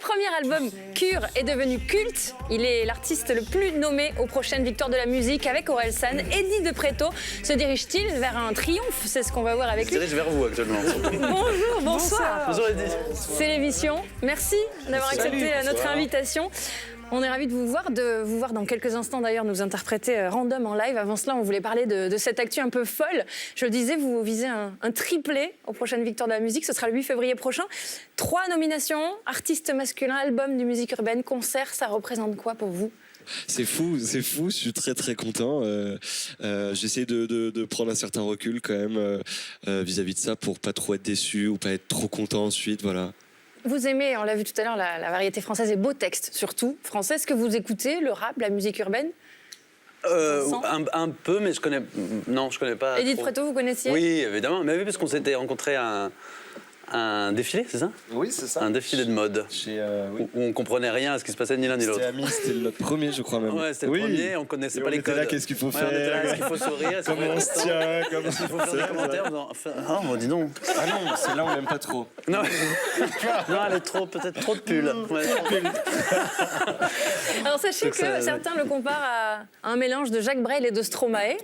premier album, Cure, est devenu culte. Il est l'artiste le plus nommé aux prochaines victoires de la musique avec Orelsan. Eddie de Pretto se dirige-t-il vers un triomphe? C'est ce qu'on va voir avec lui. Je dirige vers vous actuellement. Bonjour, bonsoir. Bonjour Eddie. C'est l'émission. Merci d'avoir accepté notre invitation. On est ravis de vous voir dans quelques instants d'ailleurs nous interpréter Random en live. Avant cela, on voulait parler de cette actu un peu folle. Je le disais, vous visez un triplé aux prochaines victoires de la musique. Ce sera le 8 février prochain. 3 nominations, artiste masculin, album de musique urbaine, concert. Ça représente quoi pour vous ? C'est fou, je suis très très content. J'essaie de prendre un certain recul quand même vis-à-vis de ça pour pas trop être déçu ou pas être trop content ensuite, voilà. Vous aimez, on l'a vu tout à l'heure, la variété française et beaux textes, surtout français. Est-ce que vous écoutez le rap, la musique urbaine ? Un peu, mais je connais pas. Eddie de Pretto, vous connaissiez ? Oui, évidemment. Mais oui, parce qu'on s'était rencontrés à un défilé, c'est ça ? Oui, c'est ça. Un défilé de mode. Oui. Où on comprenait rien à ce qui se passait ni l'un ni l'autre. C'était notre premier, je crois même. Ouais, c'était le premier, on connaissait pas les codes. Là, qu'est-ce qu'il faut faire, on était là, qu'est-ce qu'il faut sourire, comment on se tient, comment il faut faire des commentaires en disant ah, bon, dis donc. Ah non, celle-là, on l'aime pas trop. Non, non, elle est peut-être trop de pull. Ouais, trop de pull. Alors sachez que certains le comparent à un mélange de Jacques Brel et de Stromae.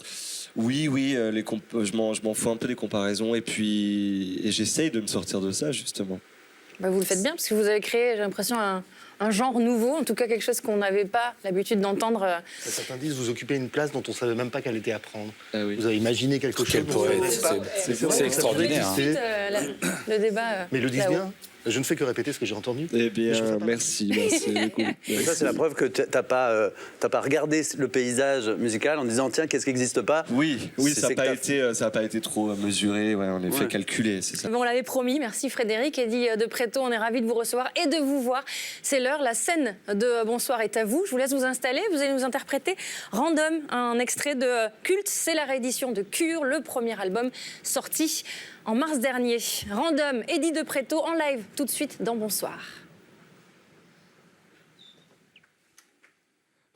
Oui, je m'en fous un peu des comparaisons et j'essaye de me sortir de ça justement. Bah vous le faites bien parce que vous avez créé, j'ai l'impression, un genre nouveau, en tout cas quelque chose qu'on n'avait pas l'habitude d'entendre. Certains disent vous occupez une place dont on ne savait même pas qu'elle était à prendre. Ah oui. Vous avez imaginé quelque chose. Quel poète, c'est extraordinaire. Le débat. Mais ils le disent là-haut. bien. Je ne fais que répéter ce que j'ai entendu. Eh bien, merci beaucoup. Ça, c'est la preuve que t'as pas regardé le paysage musical en disant tiens, qu'est-ce qui n'existe pas. Oui, ça n'a pas été trop mesuré, en effet calculé, c'est ça. Bon, on l'avait promis, merci Frédéric. Eddie de Pretto, on est ravis de vous recevoir et de vous voir. C'est l'heure, la scène de Bonsoir est à vous. Je vous laisse vous installer, vous allez nous interpréter Random, un extrait de Culte. C'est la réédition de Cure, le premier album sorti en mars dernier. Random, Eddie de Pretto en live, tout de suite dans Bonsoir.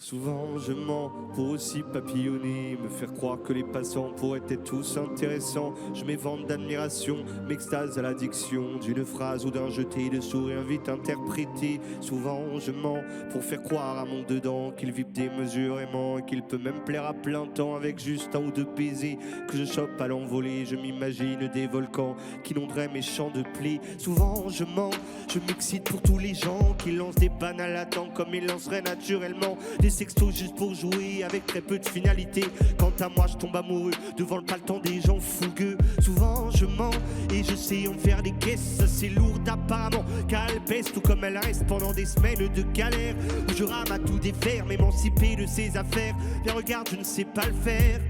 Souvent je mens pour aussi papillonner, me faire croire que les passants pourraient être tous intéressants. Je m'évente d'admiration, m'extase à l'addiction d'une phrase ou d'un jeté de sourire vite interprété. Souvent je mens pour faire croire à mon dedans qu'il vibre démesurément et qu'il peut même plaire à plein temps avec juste un ou deux baisers que je chope à l'envolée. Je m'imagine des volcans qui inonderaient mes champs de blé. Souvent je mens, je m'excite pour tous les gens qui lancent des bannes à l'attente comme ils lanceraient naturellement des sextos juste pour jouer avec très peu de finalité. Quant à moi je tombe amoureux devant le paleton des gens fougueux. Souvent je mens et je sais en faire des caisses assez lourdes apparemment, car elle pèse tout comme elle reste pendant des semaines de galère où je rame à tout défaire, m'émanciper de ses affaires. Viens regarde, je ne sais pas le faire.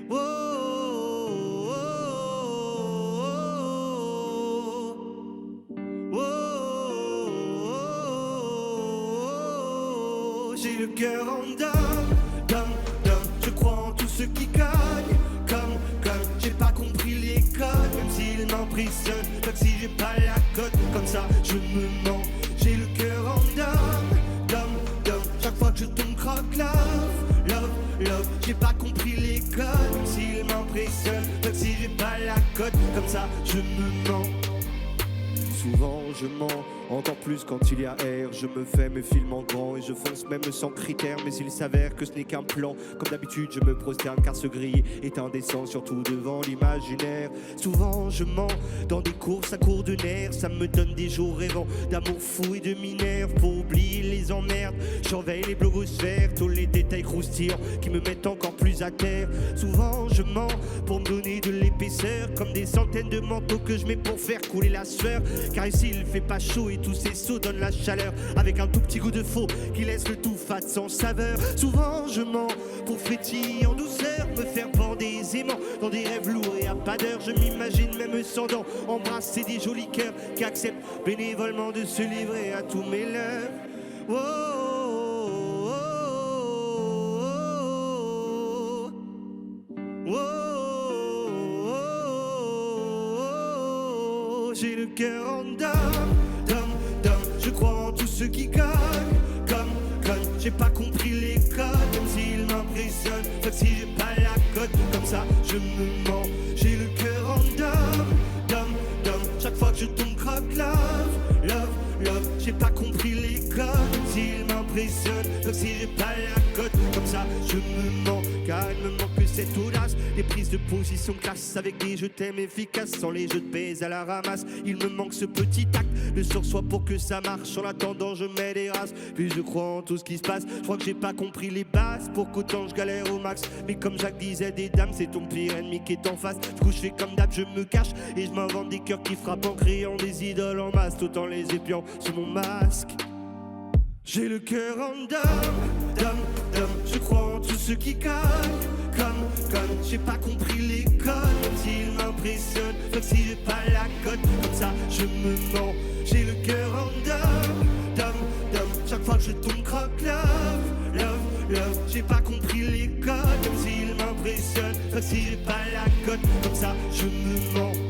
Oh, oh, oh, oh, oh. J'ai le cœur en dom, je crois en tout ce qui gagne. Comme, j'ai pas compris les codes, même s'ils m'emprisonnent, comme si j'ai pas la cote, comme ça je me mens. J'ai le cœur en dom, chaque fois que je tombe croque love, j'ai pas compris les codes, même s'ils m'impressionnent, comme si j'ai pas la cote, comme ça je me mens. Souvent je mens, encore plus quand il y a air. Je me fais mes films en grand et je fonce même sans critères. Mais il s'avère que ce n'est qu'un plan. Comme d'habitude je me prosterne car ce griller est indécent, surtout devant l'imaginaire. Souvent je mens dans des courses à court de nerfs. Ça me donne des jours rêvants d'amour fou et de minerve. Pour oublier les emmerdes, j'enveille les blogosphères, tous les détails croustillants qui me mettent encore plus à terre. Souvent je mens pour me donner de l'épaisseur, comme des centaines de manteaux que je mets pour faire couler la sueur. Car ici il fait pas chaud et tous ces sauts donnent la chaleur, avec un tout petit goût de faux qui laisse le tout fade sans saveur. Souvent je mens pour frétiller en douceur, me faire pendre aisément dans des rêves lourds et à pas d'heure. Je m'imagine même sans dents embrasser des jolis cœurs qui acceptent bénévolement de se livrer à tous mes leurs. Oh, oh, oh, oh, oh, j'ai le cœur en dom, je crois en tout ce qui gagne. Comme, j'ai pas compris les codes, même s'ils m'impressionnent, comme si j'ai pas la cote, comme ça je me mens. J'ai le cœur en dom, chaque fois que je tombe croque love, j'ai pas compris compris les codes, s'il m'impressionne, donc si j'ai pas la cote, comme ça je me mens, car il me manque cette audace, des prises de position classe avec des je t'aime efficaces, sans les jeux de baise à la ramasse, il me manque ce petit acte de sur-soi pour que ça marche, en attendant je mets des races, puis je crois en tout ce qui se passe, je crois que j'ai pas compris les bases, pour qu'autant je galère au max, mais comme Jacques disait des dames, c'est ton pire ennemi qui est en face, du coup je fais comme d'hab, je me cache, et je m'invente des cœurs qui frappent en criant des idoles en masse, tout en les épiant sous mon masque. J'ai le cœur en dom, je crois en tout ce qui cogne, comme, j'ai pas compris les codes, même s'ils m'impressionnent, donc si j'ai pas la cote, comme ça je me mens. J'ai le cœur en dom, chaque fois que je tombe croque love, j'ai pas compris les codes, même s'ils m'impressionnent, donc si j'ai pas la cote, comme ça je me mens.